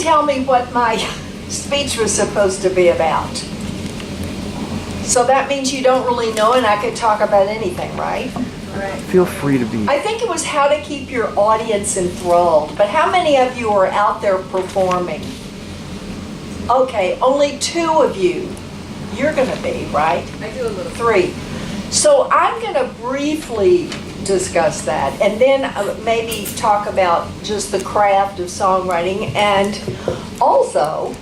tell me what my speech was supposed to be about. So that means you don't really know, and I could talk about anything, right? Right. Feel free to be. I think it was how to keep your audience enthralled. But how many of you are out there performing? Okay, only 2 of you. You're going to be, right? I do a little. 3. So I'm going to briefly discuss that, and then maybe talk about just the craft of songwriting, and also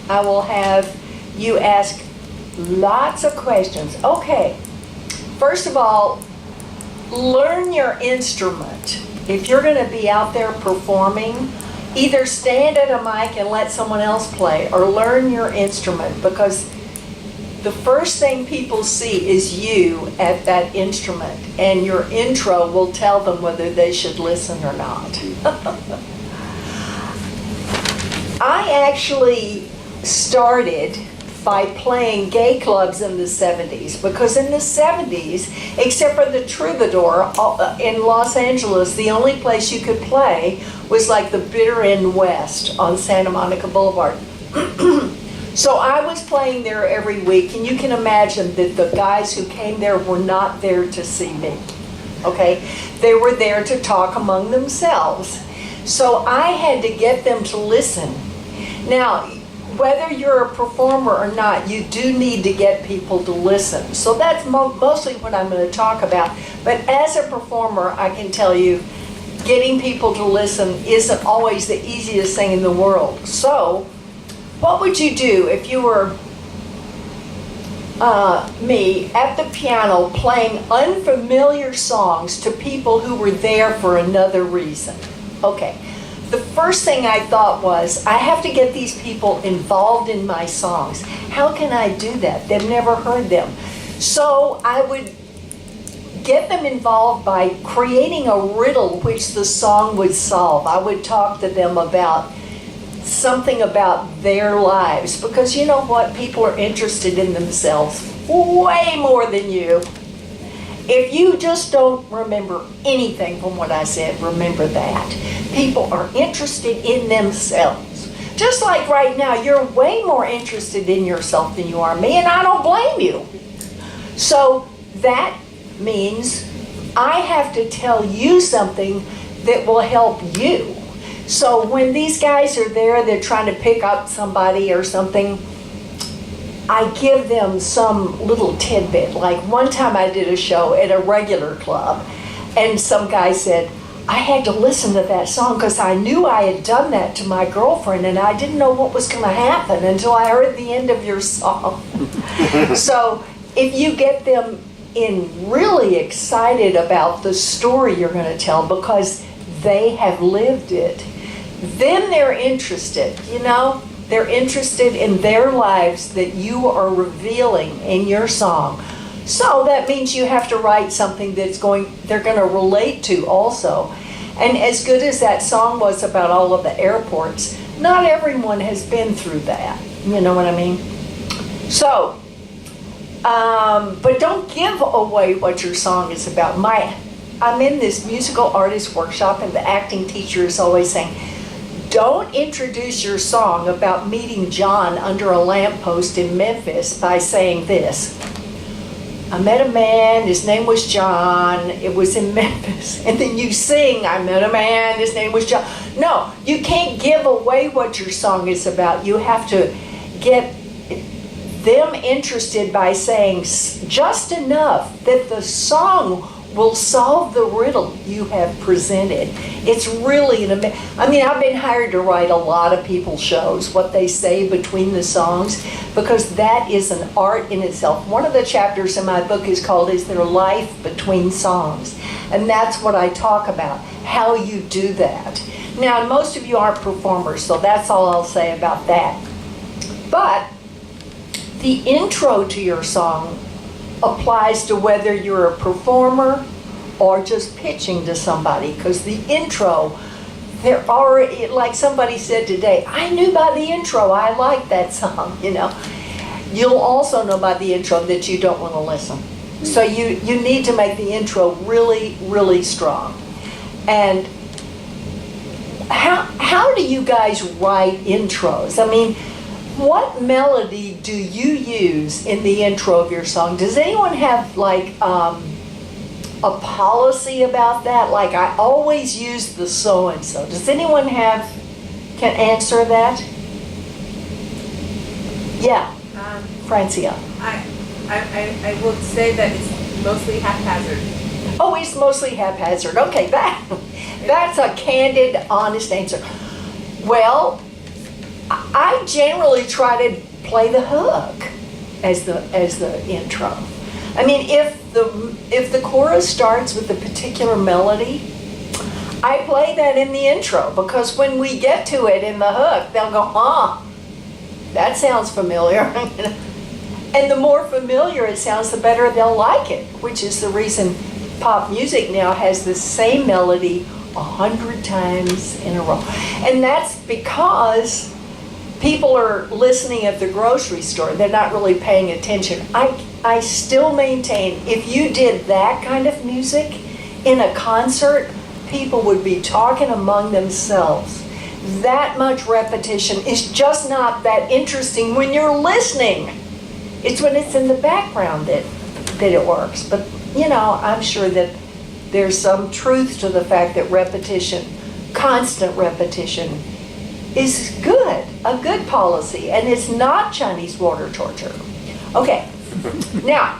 I will have you ask lots of questions. Okay, first of all, learn your instrument. If you're going to be out there performing, either stand at a mic and let someone else play, or learn your instrument, because the first thing people see is you at that instrument, and your intro will tell them whether they should listen or not. I actually started by playing gay clubs in the 70s, because in the 70s, except for the Troubadour in Los Angeles, the only place you could play was like the Bitter End West on Santa Monica Boulevard. So I was playing there every week, and you can imagine that the guys who came there were not there to see me, okay? They were there to talk among themselves. So I had to get them to listen. Now, whether you're a performer or not, you do need to get people to listen. So that's mostly what I'm going to talk about. But as a performer, I can tell you, getting people to listen isn't always the easiest thing in the world. So what would you do if you were me at the piano playing unfamiliar songs to people who were there for another reason? Okay, the first thing I thought was, I have to get these people involved in my songs. How can I do that? They've never heard them. So I would get them involved by creating a riddle which the song would solve. I would talk to them about something about their lives, because you know what? People are interested in themselves way more than you. If you just don't remember anything from what I said, remember that. People are interested in themselves. Just like right now, you're way more interested in yourself than you are me, and I don't blame you. So that means I have to tell you something that will help you. So when these guys are there, they're trying to pick up somebody or something, I give them some little tidbit. Like one time I did a show at a regular club, and some guy said, I had to listen to that song because I knew I had done that to my girlfriend, and I didn't know what was going to happen until I heard the end of your song. So if you get them in really excited about the story you're going to tell because they have lived it, then they're interested, you know? They're interested in their lives that you are revealing in your song. So that means you have to write something they're going to relate to also. And as good as that song was about all of the airports, not everyone has been through that. You know what I mean? So, but don't give away what your song is about. I'm in this musical artist workshop, and the acting teacher is always saying, don't introduce your song about meeting John under a lamppost in Memphis by saying this. I met a man, his name was John, it was in Memphis. And then you sing, I met a man, his name was John. No, you can't give away what your song is about. You have to get them interested by saying just enough that the song will solve the riddle you have presented. It's really I've been hired to write a lot of people's shows, what they say between the songs, because that is an art in itself. One of the chapters in my book is called Is There Life Between Songs? And that's what I talk about, how you do that. Now, most of you aren't performers, so that's all I'll say about that. But the intro to your song applies to whether you're a performer or just pitching to somebody, because the intro, they're already, like somebody said today, I knew by the intro I liked that song, you know. You'll also know by the intro that you don't want to listen. So you need to make the intro really, really strong. And how do you guys write intros? I mean, what melody do you use in the intro of your song? Does anyone have like a policy about that? Like, I always use the so-and-so. Does anyone can answer that? Yeah, Francia. I would say that it's mostly haphazard. Oh, it's mostly haphazard. Okay, that's a candid, honest answer. Well, I generally try to play the hook as the intro. I mean, if the chorus starts with a particular melody, I play that in the intro, because when we get to it in the hook, they'll go, that sounds familiar. And the more familiar it sounds, the better they'll like it, which is the reason pop music now has the same melody 100 times in a row. And that's because people are listening at the grocery store. They're not really paying attention. I still maintain, if you did that kind of music in a concert, people would be talking among themselves. That much repetition is just not that interesting when you're listening. It's when it's in the background that it works. But, I'm sure that there's some truth to the fact that repetition, constant repetition, is good, a good policy, and it's not Chinese water torture. Okay, now,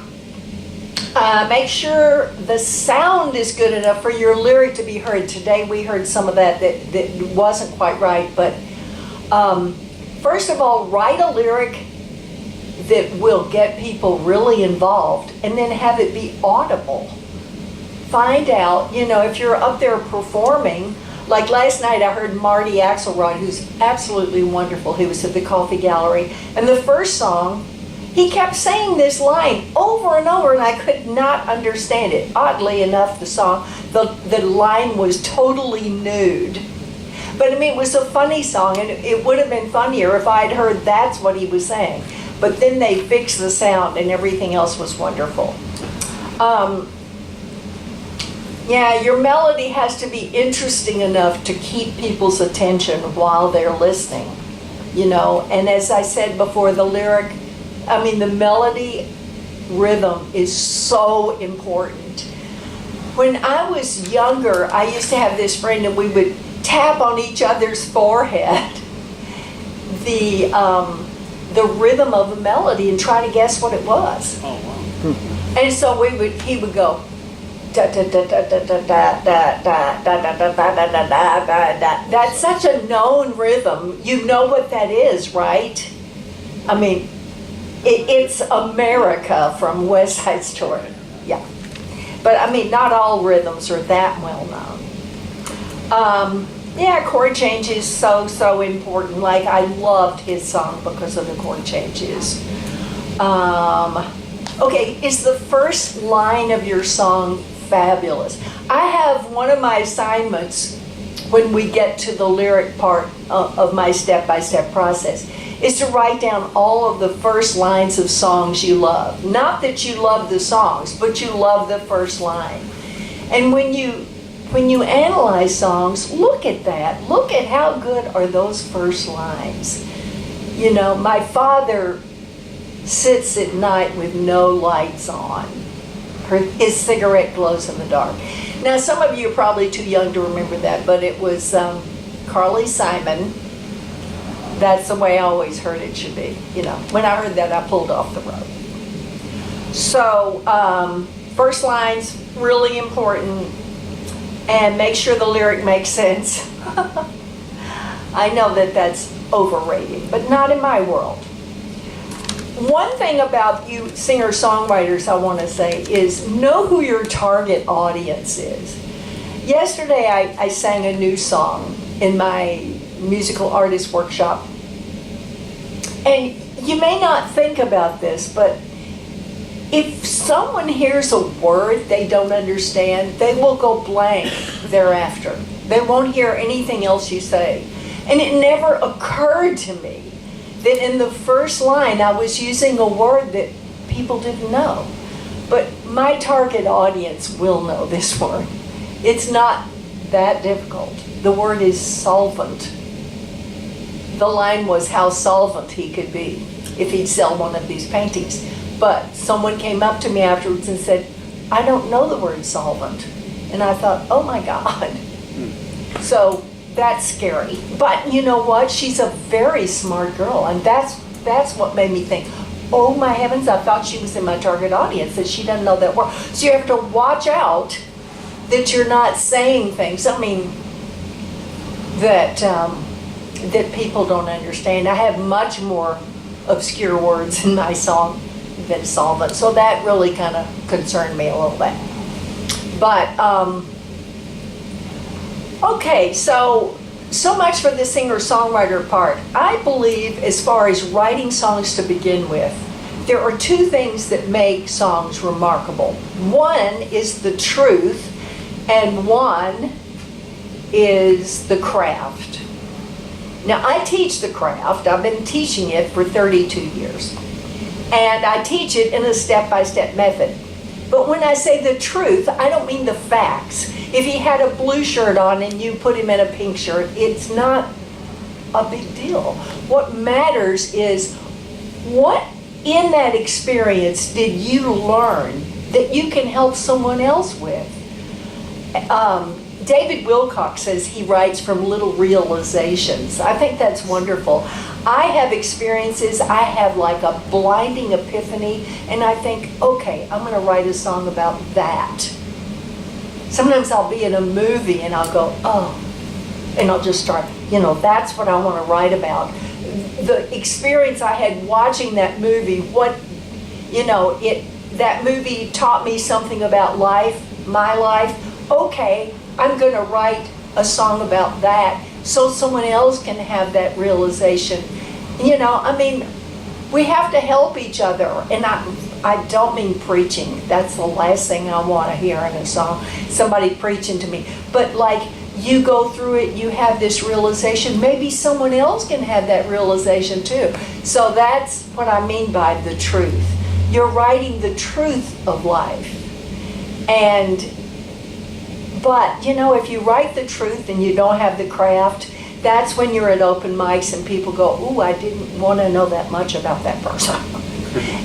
make sure the sound is good enough for your lyric to be heard. Today we heard some of that wasn't quite right, but first of all, write a lyric that will get people really involved, and then have it be audible. Find out, if you're up there performing, like last night I heard Marty Axelrod, who's absolutely wonderful. He was at the Coffee Gallery, and the first song, he kept saying this line over and over, and I could not understand it. Oddly enough, the line was totally nude. But I mean, it was a funny song, and it would have been funnier if I'd heard that's what he was saying. But then they fixed the sound, and everything else was wonderful. Yeah, your melody has to be interesting enough to keep people's attention while they're listening, And as I said before, the melody rhythm is so important. When I was younger, I used to have this friend, and we would tap on each other's forehead the rhythm of a melody and try to guess what it was. Oh, wow. And so he would go da da da da da da da da da da da da da da da. That's such a known rhythm. You know what that is, right? I mean, it's America from West Side Story. Yeah. But I mean, not all rhythms are that well known. Chord change is so important. Like, I loved his song because of the chord changes. Okay, is the first line of your song fabulous? I have one of my assignments when we get to the lyric part of my step-by-step process is to write down all of the first lines of songs you love. Not that you love the songs, but you love the first line. And when you analyze songs, look at that. Look at how good are those first lines. My father sits at night with no lights on. His cigarette glows in the dark. Now, some of you are probably too young to remember that, but it was Carly Simon. That's the way I always heard it should be. When I heard that, I pulled off the road. So, first line's really important, and make sure the lyric makes sense. I know that that's overrated, but not in my world. One thing about you singer-songwriters I want to say is know who your target audience is. Yesterday I sang a new song in my musical artist workshop. And you may not think about this, but if someone hears a word they don't understand, they will go blank thereafter. They won't hear anything else you say. And it never occurred to me that in the first line I was using a word that people didn't know. But my target audience will know this word. It's not that difficult. The word is solvent. The line was how solvent he could be if he'd sell one of these paintings. But someone came up to me afterwards and said, I don't know the word solvent. And I thought, oh my God. So that's scary. But you know what? She's a very smart girl. And that's what made me think, oh my heavens, I thought she was in my target audience, that she doesn't know that word. So you have to watch out that you're not saying things, I mean, that people don't understand. I have much more obscure words in my song than solvent. So that really kind of concerned me a little bit. But, okay, so much for the singer-songwriter part. I believe as far as writing songs to begin with, there are two things that make songs remarkable. One is the truth, and one is the craft. Now, I teach the craft. I've been teaching it for 32 years. And I teach it in a step-by-step method. But when I say the truth, I don't mean the facts. If he had a blue shirt on and you put him in a pink shirt, it's not a big deal. What matters is what in that experience did you learn that you can help someone else with? David Wilcock says he writes from little realizations. I think that's wonderful. I have experiences, I have like a blinding epiphany, and I think, okay, I'm going to write a song about that. Sometimes I'll be in a movie and I'll go, oh, and I'll just start, that's what I want to write about. The experience I had watching that movie, that movie taught me something about life, my life. Okay, I'm going to write a song about that so someone else can have that realization. We have to help each other. And I don't mean preaching. That's the last thing I want to hear in a song, somebody preaching to me. But like, you go through it, you have this realization, maybe someone else can have that realization too. So that's what I mean by the truth. You're writing the truth of life. But if you write the truth and you don't have the craft, that's when you're at open mics and people go, ooh, I didn't want to know that much about that person.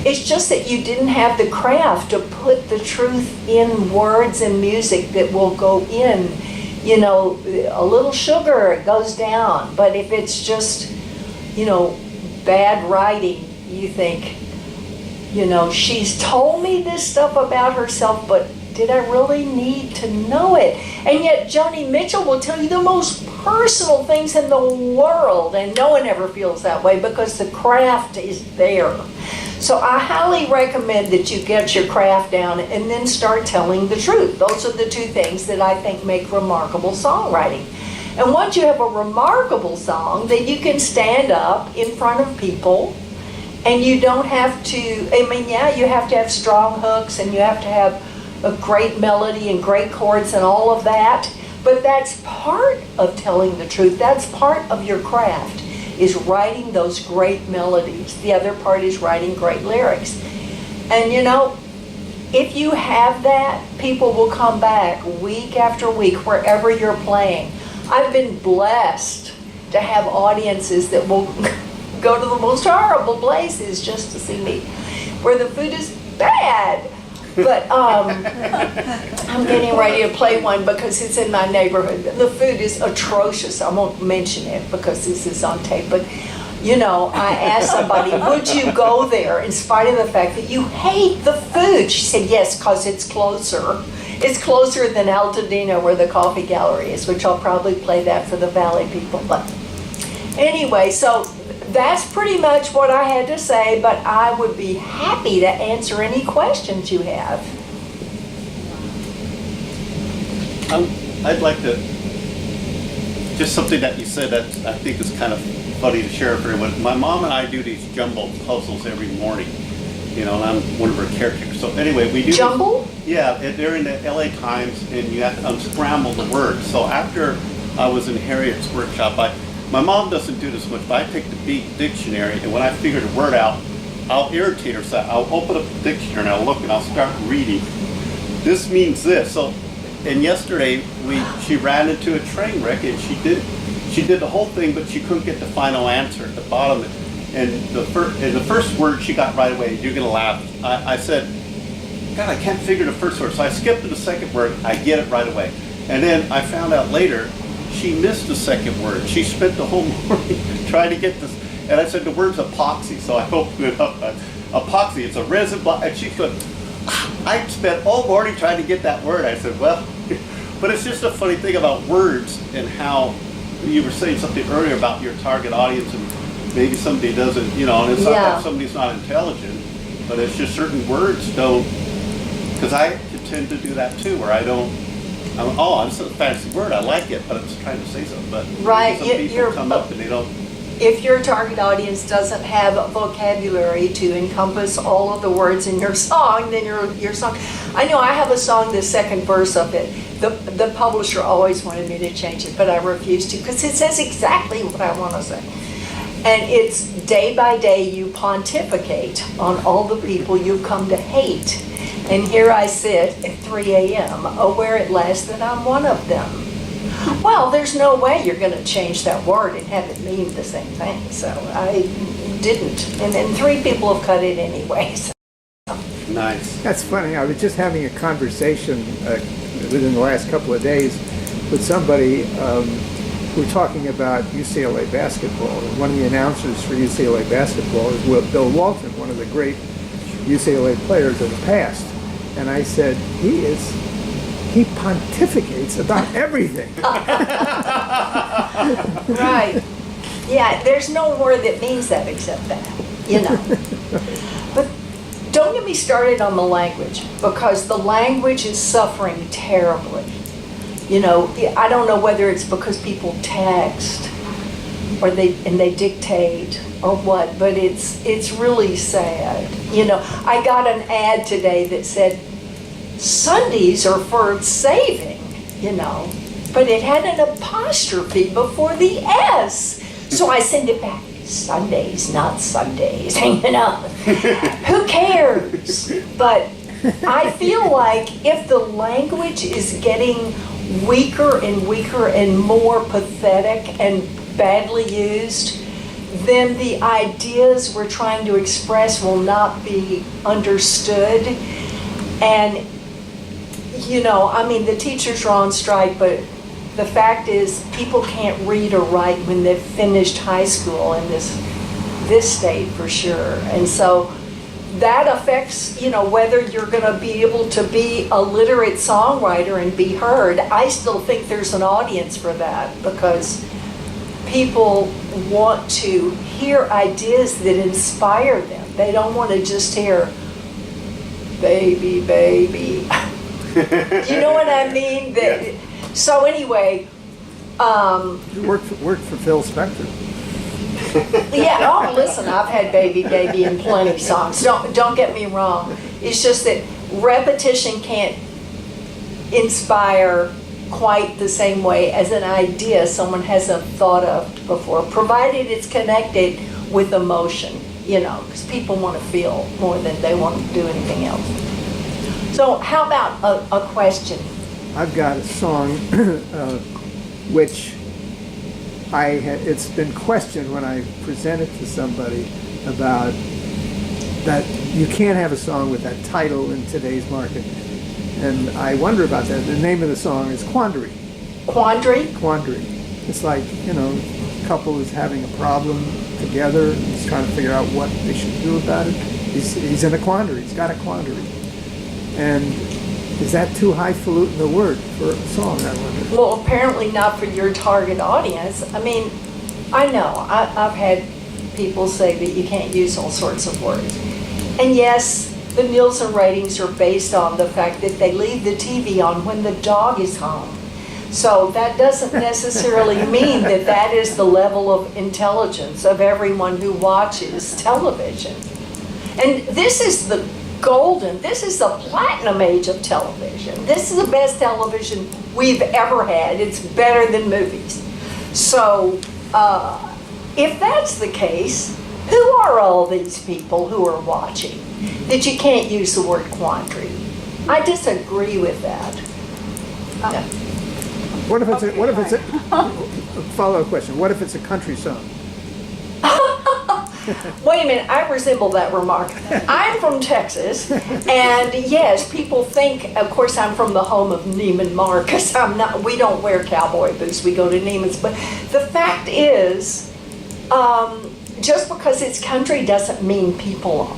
It's just that you didn't have the craft to put the truth in words and music that will go in. A little sugar, it goes down. But if it's just, bad writing, you think, she's told me this stuff about herself, but did I really need to know it? And yet Joni Mitchell will tell you the most personal things in the world, and no one ever feels that way because the craft is there. So I highly recommend that you get your craft down and then start telling the truth. Those are the two things that I think make remarkable songwriting. And once you have a remarkable song, then you can stand up in front of people, and you don't have to, you have to have strong hooks and you have to have a great melody and great chords and all of that. But that's part of telling the truth. That's part of your craft, is writing those great melodies. The other part is writing great lyrics. And if you have that, people will come back week after week wherever you're playing. I've been blessed to have audiences that will go to the most horrible places just to see me, where the food is bad. But I'm getting ready to play one because it's in my neighborhood. The food is atrocious. I won't mention it because this is on tape. But, I asked somebody, would you go there in spite of the fact that you hate the food? She said, yes, because it's closer. It's closer than Altadena, where the coffee gallery is, which I'll probably play that for the Valley people. But anyway, so that's pretty much what I had to say, but I would be happy to answer any questions you have. I'd like to, just something that you said that I think is kind of funny to share with everyone. My mom and I do these jumble puzzles every morning, and I'm one of her caretakers. So anyway, we do Jumble? Yeah, they're in the LA Times, and you have to unscramble the words. So after I was in Harriet's workshop, my mom doesn't do this much, but I take the big dictionary, and when I figure the word out, I'll irritate her. So I'll open up the dictionary and I'll look and I'll start reading. This means this. So and yesterday she ran into a train wreck, and she did the whole thing, but she couldn't get the final answer at the bottom. And the first word she got right away. You're gonna laugh. I said, God, I can't figure the first word, so I skipped to the second word. I get it right away, and then I found out later she missed the second word. She spent the whole morning trying to get this, and I said the word's epoxy, so I opened it up. Epoxy, it's a resin block, and she's going, I spent all morning trying to get that word. I said, well, but it's just a funny thing about words and how you were saying something earlier about your target audience, and maybe somebody doesn't, and it's not that somebody's not intelligent, but it's just certain words don't, because I tend to do that too, where this is a fancy word, I like it, but I'm just trying to say something, but right. some people come up and they don't. If your target audience doesn't have a vocabulary to encompass all of the words in your song, then your song. I know I have a song, the second verse of it. The publisher always wanted me to change it, but I refused to because it says exactly what I want to say. And it's day by day you pontificate on all the people you've come to hate. And here I sit at 3 a.m., aware at last that I'm one of them. Well, there's no way you're going to change that word and have it mean the same thing. So I didn't. And then 3 people have cut it anyway. So. Nice. That's funny. I was just having a conversation within the last couple of days with somebody who were talking about UCLA basketball. And one of the announcers for UCLA basketball is Bill Walton, one of the great UCLA players of the past. And I said, he pontificates about everything. Right. Yeah, there's no word that means that except that, But don't get me started on the language, because the language is suffering terribly. I don't know whether it's because people text or they dictate or what, but it's really sad. I got an ad today that said, Sundays are for saving, but it had an apostrophe before the S. So I send it back. Sundays, not Sundays, Who cares? But I feel like if the language is getting weaker and weaker and more pathetic and badly used, then the ideas we're trying to express will not be understood. And the teachers are on strike, but the fact is people can't read or write when they've finished high school in this state for sure. And so that affects, whether you're going to be able to be a literate songwriter and be heard. I still think there's an audience for that because people want to hear ideas that inspire them. They don't want to just hear, baby, baby. You know what I mean? Yeah. So anyway, You worked for Phil Spector. yeah. Oh, listen, I've had baby, baby in plenty of songs. Don't get me wrong. It's just that repetition can't inspire quite the same way as an idea someone hasn't thought of before, provided it's connected with emotion. Because people want to feel more than they want to do anything else. So how about a question? I've got a song which it's been questioned when I present it to somebody about that you can't have a song with that title in today's market. And I wonder about that. The name of the song is Quandary. Quandary? Quandary. It's like, a couple is having a problem together. He's trying to figure out what they should do about it. He's in a quandary. He's got a quandary. And is that too highfalutin a word for a song, I wonder? Well, apparently not for your target audience. I know. I've had people say that you can't use all sorts of words. And yes, the Nielsen ratings are based on the fact that they leave the TV on when the dog is home. So that doesn't necessarily mean that is the level of intelligence of everyone who watches television. And this is the platinum age of television. This is the best television we've ever had. It's better than movies. So if that's the case, who are all these people who are watching that you can't use the word quandary? I disagree with that. What if it's Okay, what if it's a follow-up question? What if it's a country song? Wait a minute, I resemble that remark. I'm from Texas, and yes, people think, of course, I'm from the home of Neiman Marcus. I'm not. We don't wear cowboy boots. We go to Neiman's. But the fact is, just because it's country doesn't mean people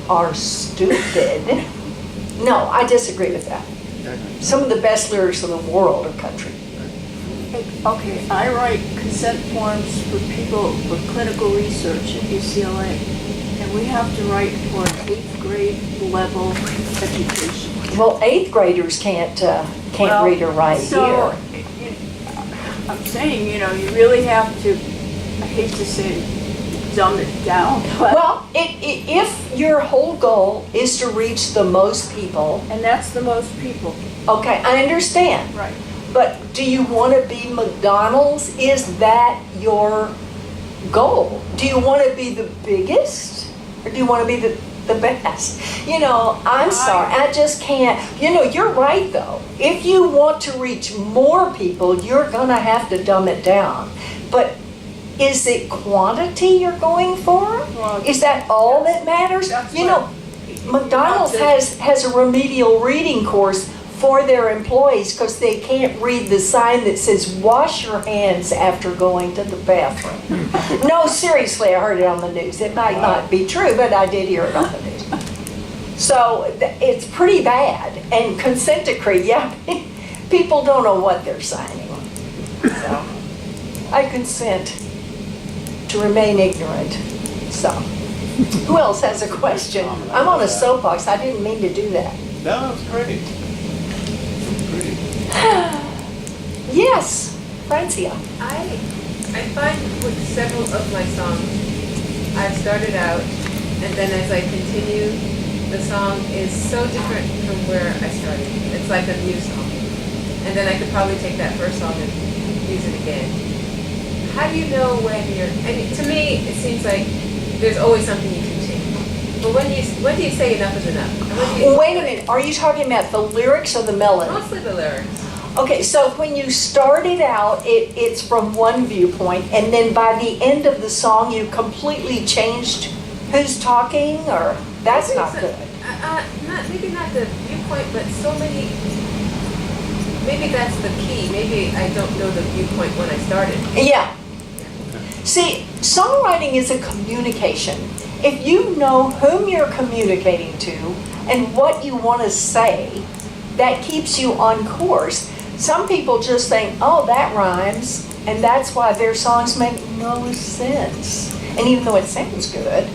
are stupid. No, I disagree with that. Some of the best lyrics in the world are country. Okay, I write consent forms for people for clinical research at UCLA, and we have to write for an 8th grade level education. Well, 8th graders can't Well, read or write so, here. I'm saying, you really have to, I hate to say, dumb it down, but, Well, if your whole goal is to reach the most people, and that's the most people, okay, I understand. right? But do you want to be McDonald's? Is that your goal? Do you want to be the biggest? Or do you want to be the best? I'm sorry, I just can't. You're right though. If you want to reach more people, you're going to have to dumb it down. But is it quantity you're going for? Well, Is that all that matters? that's McDonald's has a remedial reading course for their employees because they can't read the sign that says wash your hands after going to the bathroom. No, seriously, I heard it on the news. It might not be true, but I did hear it on the news. So it's pretty bad. And consent decree, yeah, people don't know what they're signing. So I consent to remain ignorant. So who else has a question? I'm on a soapbox. I didn't mean to do that. No, it's great. Yes, Francia. I find with several of my songs, I've started out, and then as I continue, the song is so different from where I started. It's like a new song. And then I could probably take that first song and use it again. How do you know when you're, to me, it seems like there's always something you can change. But when do you say enough is enough? And when do you- Wait a minute, are you talking about the lyrics or the melody? Mostly the lyrics. Okay, so when you started out, it's from one viewpoint, and then by the end of the song, you completely changed who's talking, or that's not good. Maybe not the viewpoint, but so many. Maybe that's the key. Maybe I don't know the viewpoint when I started. Yeah. See, songwriting is a communication. If you know whom you're communicating to and what you want to say, that keeps you on course. Some people just think, oh, that rhymes, and that's why their songs make no sense. And even though it sounds good,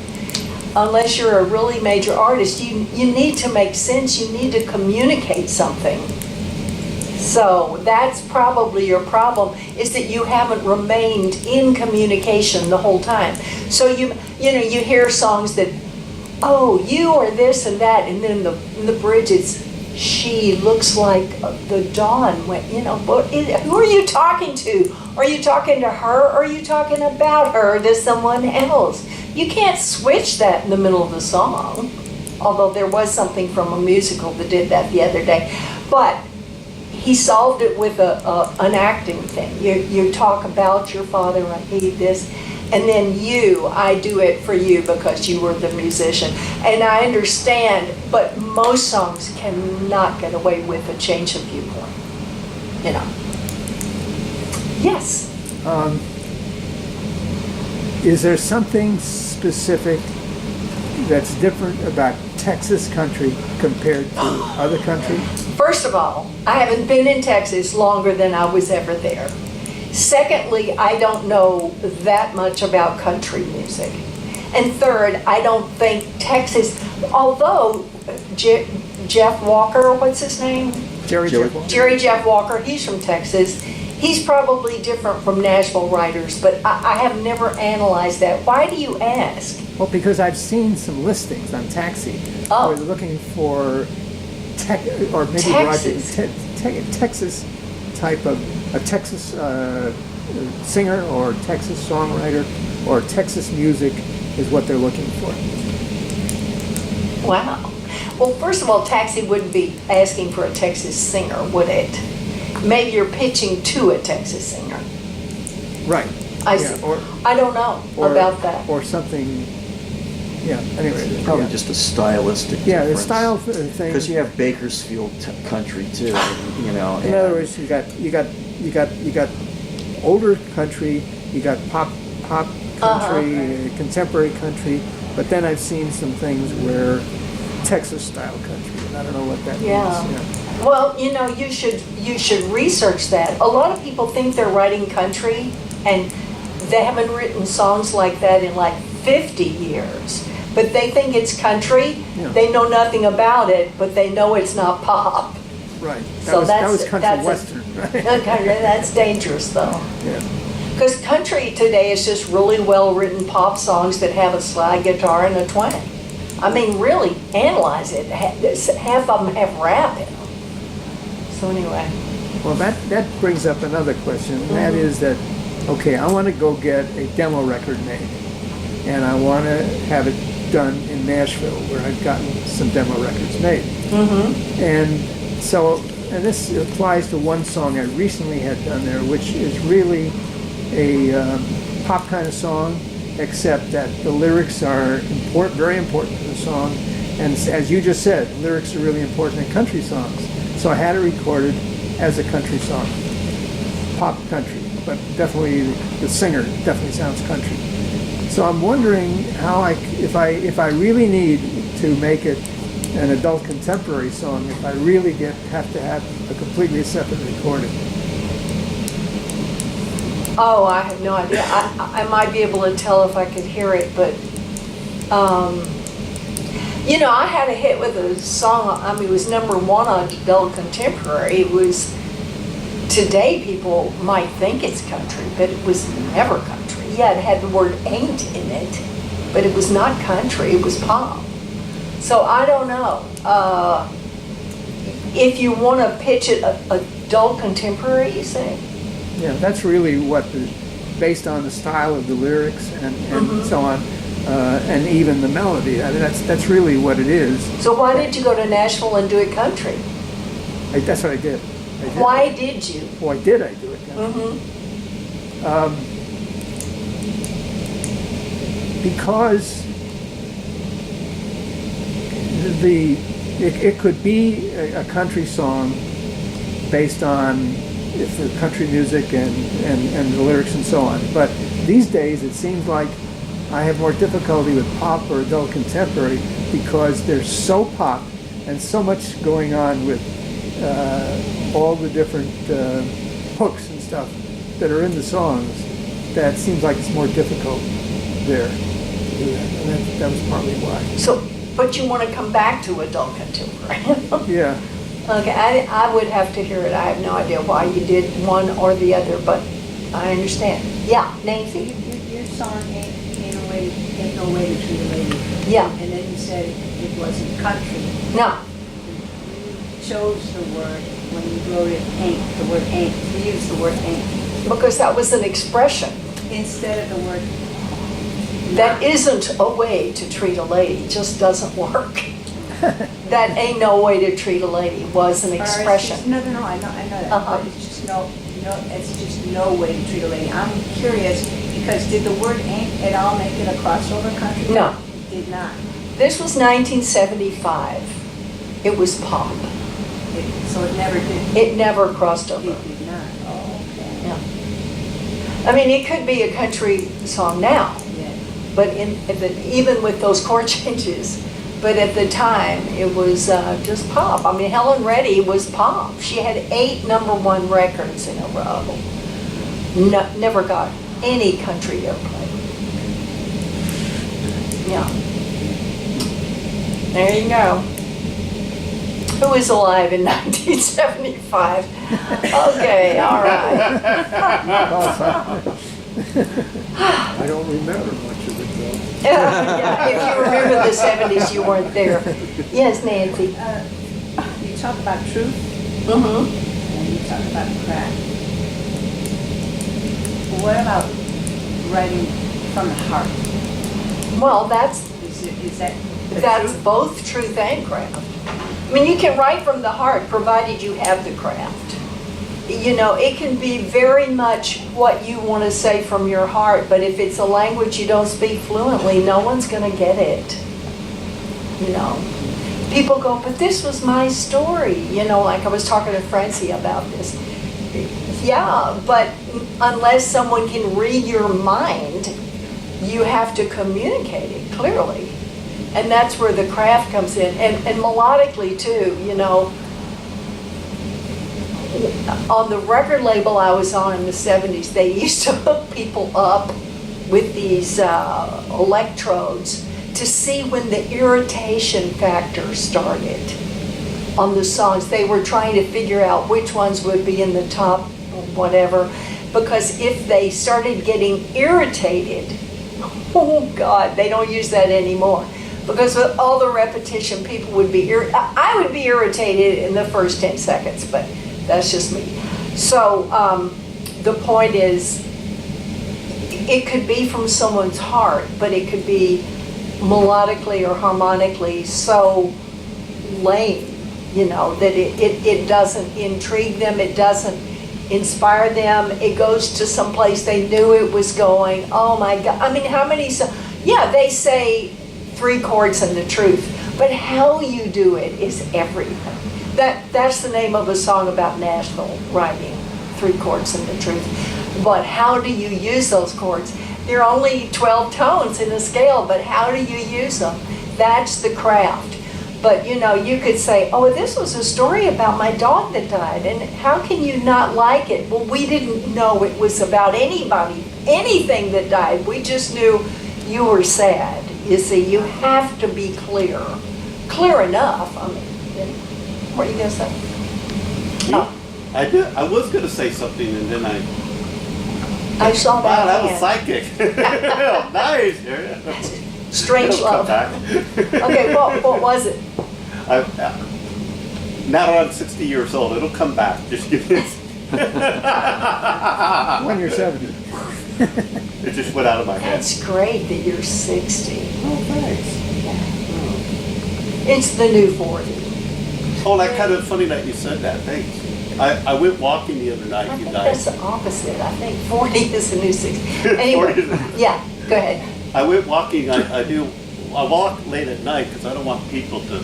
unless you're a really major artist, you need to make sense. You need to communicate something. So that's probably your problem, is that you haven't remained in communication the whole time. So you hear songs that, oh, you are this and that, and then in the bridge it's, she looks like the dawn went, but who are you talking to? Are you talking to her, or are you talking about her to someone else? You can't switch that in the middle of the song, although there was something from a musical that did that the other day. But he solved it with an acting thing. You talk about your father, I hate this, and then I do it for you because you were the musician. And I understand, but most songs cannot get away with a change of viewpoint. Yes? Is there something specific that's different about Texas country compared to other country? First of all, I haven't been in Texas longer than I was ever there. Secondly, I don't know that much about country music. And third, I don't think Texas, although Jeff Walker, what's his name? Jerry Jeff Walker. Jerry Jeff Walker, he's from Texas. He's probably different from Nashville writers, but I have never analyzed that. Why do you ask? Well, because I've seen some listings on Taxi Oh. where they're looking for or maybe Texas. Texas type of a Texas singer or Texas songwriter or Texas music is what they're looking for. Wow. Well, first of all, Taxi wouldn't be asking for a Texas singer, would it? maybe you're pitching to a Texas singer. Right. I Yeah, see. or- I don't know about that. Or something, yeah, anyway. Probably yeah. just a stylistic Yeah, the difference. style thing. Because you have Bakersfield country too, you know. In other words, you got older country, you got pop country, contemporary country, but then I've seen some things where Texas style country, and I don't know what that Yeah. means. Well, you know, you should research that. A lot of people think they're writing country, and they haven't written songs like that in like 50 years. But they think it's country. Yeah. They know nothing about it, but they know it's not pop. Right. So That was country that's western, right? Okay, that's dangerous though. Yeah. Because country today is just really well-written pop songs that have a slide guitar and a twang. I mean, really analyze it. Half of them have rap in them. So anyway. Well, that brings up another question, and that is that, okay, I want to go get a demo record made, and I want to have it done in Nashville, where I've gotten some demo records made. And so, and this applies to one song I recently had done there, which is really a pop kind of song, except that the lyrics are important, very important to the song, and as you just said, lyrics are really important in country songs. So I had it recorded as a country song, pop country, but definitely the singer definitely sounds country. So I'm wondering how if I really need to make it an adult contemporary song, if I really have to have a completely separate recording. Oh, I have no idea. I might be able to tell if I could hear it, but you know, I had a hit with a song. I mean, it was #1 on adult contemporary. It was, today people might think it's country, but it was never country. Yeah, it had the word "ain't" in it, but it was not country. It was pop. So I don't know. If you want to pitch it adult contemporary, you say? Yeah, that's really based on the style of the lyrics and so on, and even the melody. I mean, that's really what it is. So why did you go to Nashville and do it country? That's what I did. Why did you? Why did I do it? Because it could be a country song based on the country music and the lyrics and so on. But these days it seems like I have more difficulty with pop or adult contemporary because there's so pop and so much going on with all the different hooks and stuff that are in the songs that seems like it's more difficult there to do that. And that was partly why. So, but you want to come back to adult contemporary? Yeah. Okay, I would have to hear it. I have no idea why you did one or the other, but I understand. Yeah, Nancy? Your song ain't no way to treat a lady. Yeah. And then you said it wasn't country. No. You chose the word when you wrote it ain't, the word ain't. You used the word ain't Because that was an expression. instead of the word That isn't a way to treat a lady. It just doesn't work. That ain't no way to treat a lady was an expression. No, I know that. Uh-huh. But it's just it's just no way to treat a lady. I'm curious because did the word ain't at all make it a crossover country? No. It did not. This was 1975. It was pop. So it never did. It never crossed over. It did not. Oh, okay. Yeah. I mean, it could be a country song now, Yeah. but even with those chord changes. But at the time, it was just pop. I mean, Helen Reddy was pop. She had 8 #1 records in a row. No, never got any country airplay. Yeah. There you go. Who was alive in 1975? Okay, all right. I don't remember much of it though. Yeah, if you remember the 70s, you weren't there. Yes, Nancy. You talk about truth Mm-hmm. and you talk about craft. What about writing from the heart? Well, that's Is that the That's truth? both truth and craft. I mean, you can write from the heart, provided you have the craft. you know, it can be very much what you want to say from your heart, but if it's a language you don't speak fluently, no one's going to get it. You know, people go, but this was my story. You know, like I was talking to Francie about this. Yeah, but unless someone can read your mind, you have to communicate it clearly. And that's where the craft comes in. And melodically too, you know, on the record label I was on in the 70s, they used to hook people up with these electrodes to see when the irritation factor started on the songs. They were trying to figure out which ones would be in the top whatever, because if they started getting irritated, oh God, they don't use that anymore. Because with all the repetition, people would be, I would be irritated in the first 10 seconds, but that's just me. So the point is, it could be from someone's heart, but it could be melodically or harmonically so lame, you know, that it doesn't intrigue them, it doesn't inspire them, it goes to some place they knew it was going. Oh my God, I mean, how many, yeah, they say 3 chords and the truth, but how you do it is everything. That's the name of a song about Nashville writing, 3 chords and the truth. But how do you use those chords? There are only 12 tones in a scale, but how do you use them? That's the craft. But you know, you could say, oh, this was a story about my dog that died, and how can you not like it? Well, we didn't know it was about anybody, anything that died. We just knew you were sad. You see, you have to be clear enough. I mean, what are you gonna say? Oh. I was gonna say something, and then I saw that. Wow, that was hand. psychic. Nice, Harriet. Strange It'll love. come back. Okay, what was it? Now that I'm 60 years old, it'll come back. Just give me. When you're 70. It just went out of my head. That's great that you're 60. Oh, thanks. It's the new 40. Oh, that kind of funny that you said that. Thanks. I went walking the other night, I you think guys. that's the opposite. I think 40 is the new 60. Anyway, 40 is- yeah, go ahead. I went walking. I walk late at night because I don't want people to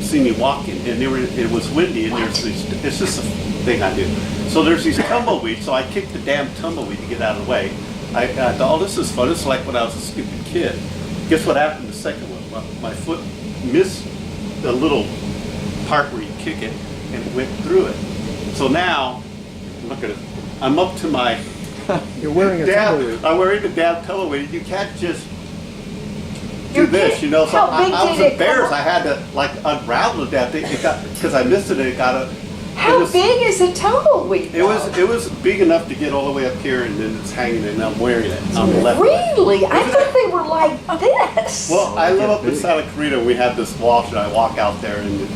see me walking. And it was windy, and there's these. It's just a thing I do. So there's these tumbleweeds. So I kicked the damn tumbleweed to get out of the way. I thought, oh, this is fun. It's like when I was a stupid kid. Guess what happened? The second one, my foot missed the little part where you kick it, and it went through it. So now, look at it. I'm up to my. You're wearing a tumbleweed. I'm wearing the damn tumbleweed. You can't just do You're this, you know. So how big I was did it embarrassed. come? I had to like unravel the damn thing. It got because I missed it. And it got a. How big is a tumbleweed? It was big enough to get all the way up here, and then it's hanging, and I'm wearing it on the left. Really? I thought they were like this. Well, I live up in Santa Clarita. We have this walk, and I walk out there, and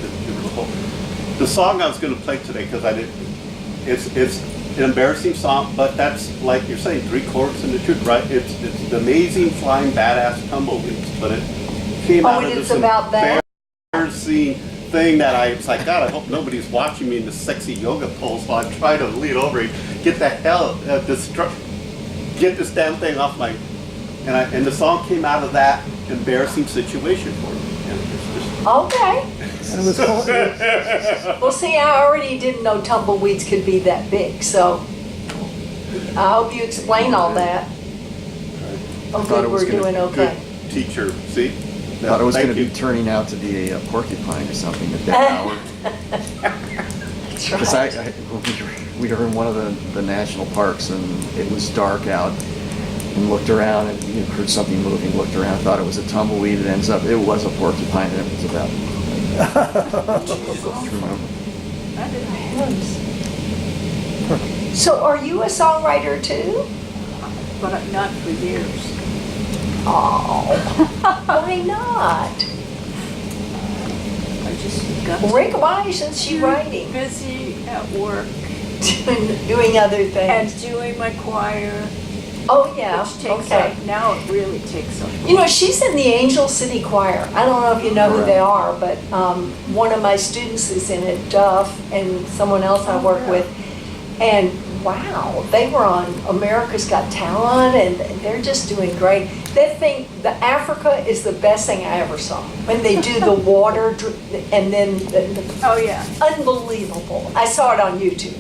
the song I was going to play today because I didn't. It's an embarrassing song, but that's like you're saying, 3 chords and the truth, right? It's the amazing flying badass tumbleweeds, but it came out of it's this about that? embarrassing thing that it's like, God, I hope nobody's watching me in the sexy yoga pose while I'm trying to lean over and get the hell get this damn thing off my. And the song came out of that embarrassing situation for me. And it's just, Okay. And it was called, Well, see, I already didn't know tumbleweeds could be that big, so I hope you explain all that. Oh, thought good, it was we're gonna doing okay. good teacher, see? Thought it was Thank going to you. be turning out to be a porcupine or something at that hour. That's Because right. we were in one of the national parks, and it was dark out, and looked around, and you heard something moving, looked around, thought it was a tumbleweed. It was a porcupine, and it was about. So are you a songwriter too? But not for years. Oh, why not? I just got Rick, why isn't she writing? busy at work Doing other and things? doing my choir, Oh, yeah, which takes okay. up, now it really takes up. You know, she's in the Angel City Choir. I don't know if you know who they are, but one of my students is in it, Duff, and someone else I work with. And wow, they were on America's Got Talent, and they're just doing great. That thing, the Africa is the best thing I ever saw. When they do the water, and then Oh, yeah. unbelievable. I saw it on YouTube.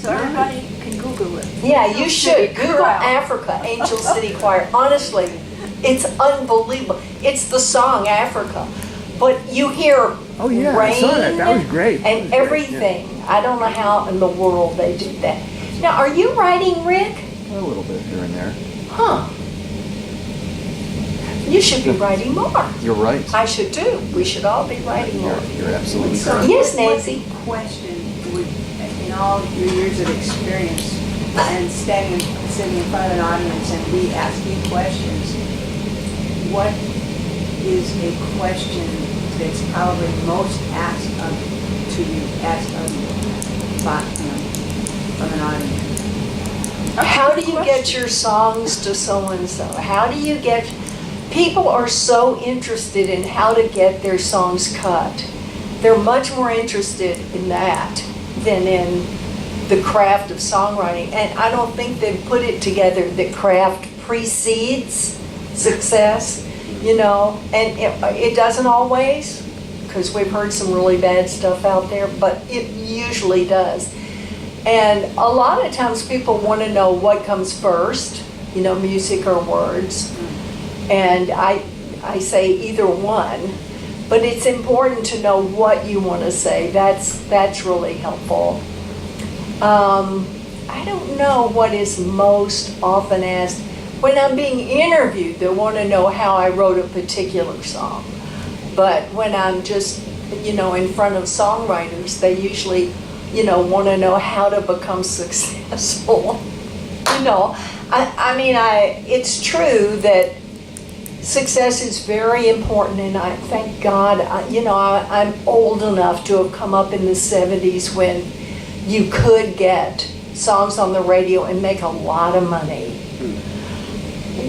So everybody can Google it. Yeah, you should. Google Crowd. Africa, Angel City Choir. Honestly, it's unbelievable. It's the song Africa. But you hear Oh, yeah, I rain saw that. That was great. That and was great, yeah. everything. I don't know how in the world they do that. Now, are you writing, Rick? A little bit here and there. Huh. You should be writing more. You're right. I should too. We should all be writing more. You're absolutely So correct. Yes, what Nancy. question would, in all your years of experience and sitting in front of an audience and be asking questions, what is a question that's probably most asked of you by, from an audience? How do you get your songs to so-and-so? How do you get... People are so interested in how to get their songs cut. They're much more interested in that than in the craft of songwriting. And I don't think they've put it together that craft precedes success, and it doesn't always, because we've heard some really bad stuff out there, but it usually does. And a lot of times people want to know what comes first, music or words. And I say either one, but it's important to know what you want to say. That's really helpful. I don't know what is most often asked. When I'm being interviewed, they want to know how I wrote a particular song. But when I'm just, in front of songwriters, they usually, want to know how to become successful. It's true that success is very important, and I thank God, I'm old enough to have come up in the 70s when you could get songs on the radio and make a lot of money.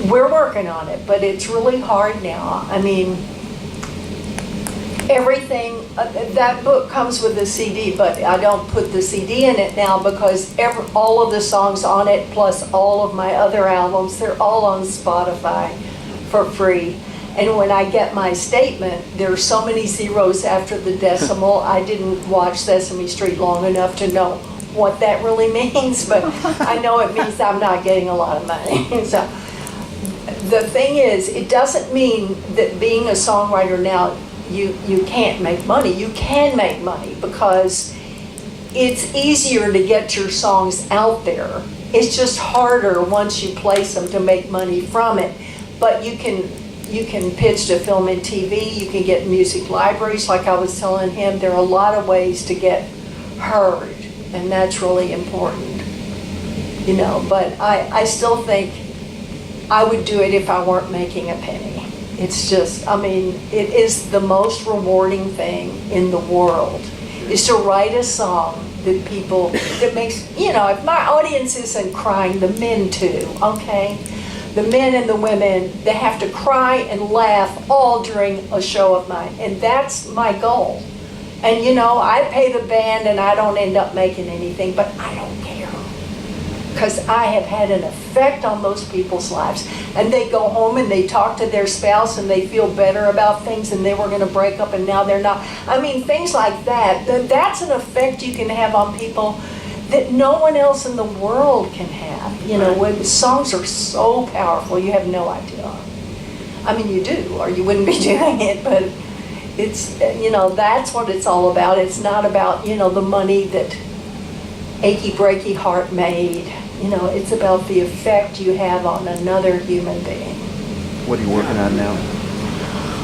We're working on it, but it's really hard now. Everything, that book comes with a CD, but I don't put the CD in it now because all of the songs on it, plus all of my other albums, they're all on Spotify for free. And when I get my statement, there are so many zeros after the decimal. I didn't watch Sesame Street long enough to know what that really means, but I know it means I'm not getting a lot of money. So the thing is, it doesn't mean that being a songwriter now, you can't make money. You can make money because it's easier to get your songs out there. It's just harder once you place them to make money from it. But you can pitch to film and TV, you can get music libraries, like I was telling him. There are a lot of ways to get heard, and that's really important. But I still think I would do it if I weren't making a penny. It's just, it is the most rewarding thing in the world, is to write a song that makes, if my audience isn't crying, the men too, okay? The men and the women, they have to cry and laugh all during a show of mine, and that's my goal. And I pay the band and I don't end up making anything, but I don't care. Because I have had an effect on those people's lives. And they go home and they talk to their spouse and they feel better about things, and they were going to break up and now they're not. Things like that. That's an effect you can have on people that no one else in the world can have. When songs are so powerful, you have no idea. You do, or you wouldn't be doing it, but it's, that's what it's all about. It's not about, the money that Achy Breaky Heart made. It's about the effect you have on another human being. What are you working on now?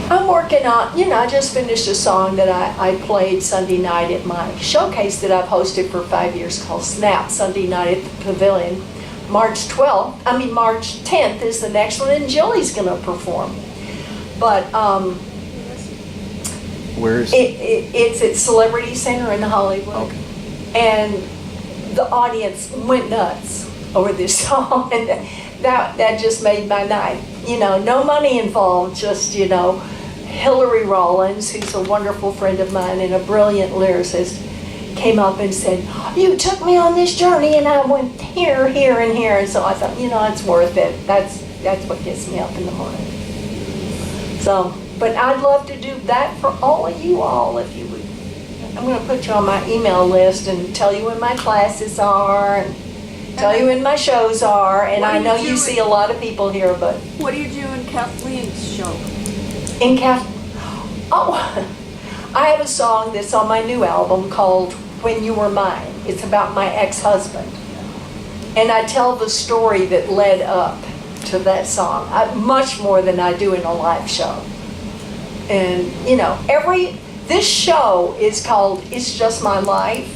I'm working on, I just finished a song that I played Sunday night at my showcase that I've hosted for 5 years called Snap, Sunday night at the Pavilion. March 10th is the next one, and Jilly's going to perform. But Where's? It's at Celebrity Center in Hollywood. Okay. And the audience went nuts over this song, and that just made my night. No money involved, just, Hillary Rollins, who's a wonderful friend of mine and a brilliant lyricist, came up and said, "You took me on this journey and I went here, here, and here." And so I thought, it's worth it. That's what gets me up in the morning. So, but I'd love to do that for all of you all if you would. I'm going to put you on my email list and tell you when my classes are and tell you when my shows are. And What I do know you you do see a lot of people here, but What do you do in Kathleen's show? in I have a song that's on my new album called "When You Were Mine." It's about my ex-husband. And I tell the story that led up to that song, much more than I do in a live show. And, this show is called It's Just My Life.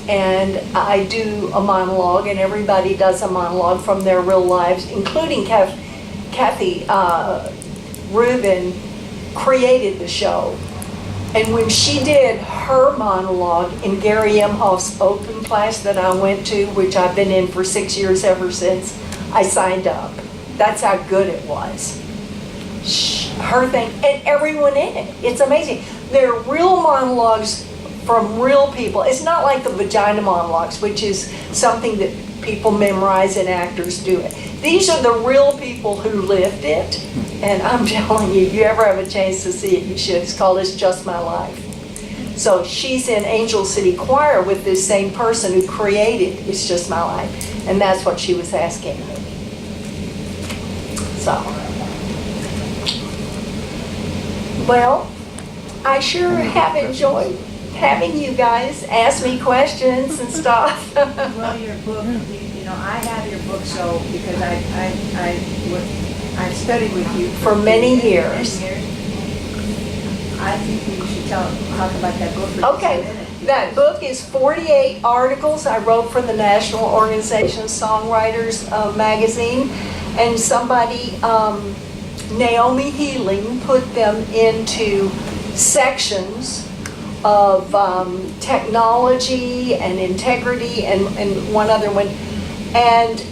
And I do a monologue, and everybody does a monologue from their real lives, including Kathy Rubin created the show. And when she did her monologue in Gary Emhoff's open class that I went to, which I've been in for 6 years ever since, I signed up. That's how good it was. Her thing, and everyone in it. It's amazing. They're real monologues from real people. It's not like the vagina monologues, which is something that people memorize and actors do it. These are the real people who lived it. And I'm telling you, if you ever have a chance to see it, you should. It's called It's Just My Life. So she's in Angel City Choir with this same person who created It's Just My Life. And that's what she was asking me. So, well, I sure have enjoyed having you guys ask me questions and stuff. Well, your book, I have your book, so because I studied with you For many years. I think you should talk about that book for just a Okay, minute. that book is 48 articles I wrote for the National Organization Songwriters magazine, and somebody, Naomi Healing, put them into sections of technology and integrity and one other one. And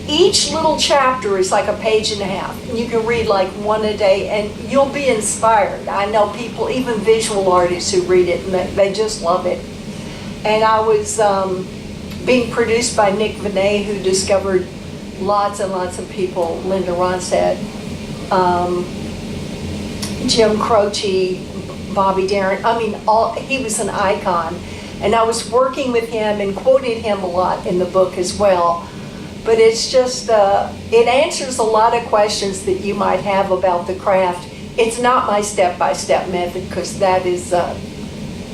each little chapter is like a page and a half. You can read like one a day and you'll be inspired. I know people, even visual artists who read it, and they just love it. And I was being produced by Nick Vinay, who discovered lots and lots of people, Linda Ronstadt, Jim Croce, Bobby Darin. He was an icon. And I was working with him and quoted him a lot in the book as well. But it's just, it answers a lot of questions that you might have about the craft. It's not my step-by-step method because that is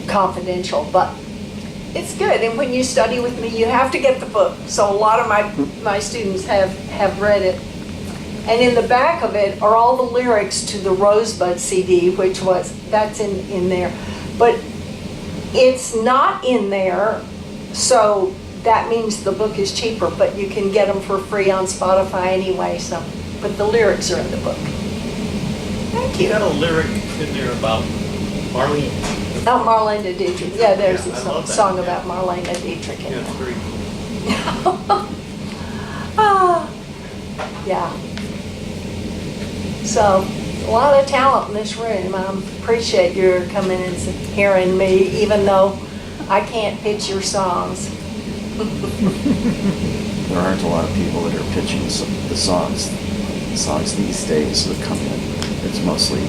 confidential, but it's good. And when you study with me, you have to get the book. So a lot of my students have read it. And in the back of it are all the lyrics to the Rosebud CD, that's in there. But it's not in there, so that means the book is cheaper, but you can get them for free on Spotify anyway, but the lyrics are in the book. Thank You you. got a lyric in there about Marlene. Oh, Marlena Dietrich. Yeah, there's Yeah, I a love that. song about Marlena Dietrich in Yeah, there. it's very Yeah. So, a lot of talent in this room. I appreciate your coming and hearing me, even though I can't pitch your songs. There aren't a lot of people that are pitching the songs these days that come in. It's mostly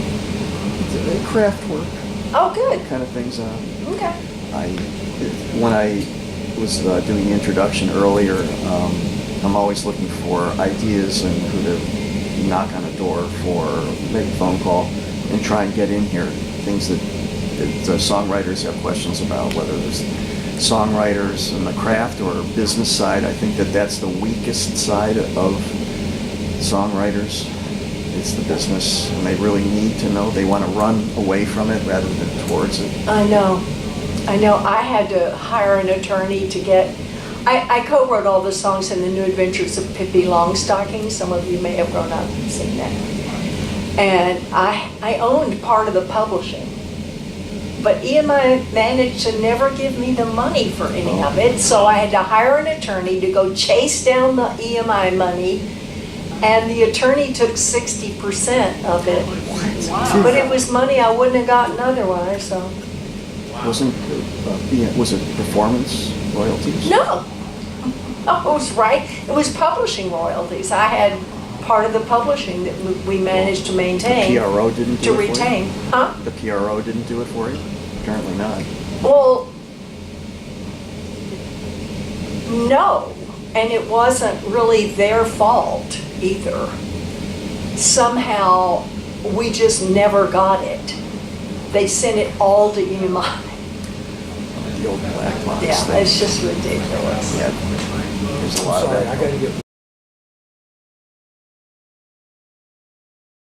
the craft work Oh, good. kind of things. Okay. When I was doing the introduction earlier, I'm always looking for ideas and who to knock on a door for, make a phone call, and try and get in here. Things that songwriters have questions about, whether there's songwriters and the craft or business side. I think that's the weakest side of songwriters. It's the business, and they really need to know. They want to run away from it rather than towards it. I know. I had to hire an attorney to get... I co-wrote all the songs in The New Adventures of Pippi Longstocking. Some of you may have grown up and seen that. And I owned part of the publishing. But EMI managed to never give me the money for any of it, so I had to hire an attorney to go chase down the EMI money, and the attorney took 60% of it. Wow. But it was money I wouldn't have gotten otherwise, so. Wow. was it performance royalties? No. Oh, it was right. It was publishing royalties. I had part of the publishing that we managed to maintain. The PRO didn't do to it retain. for you? Huh? The PRO didn't do it for you? Apparently not. Well, no. And it wasn't really their fault either. Somehow, we just never got it. They sent it all to EMI. The old black box Yeah, thing. it's just ridiculous. Yeah, there's a lot of Sorry, that. I gotta get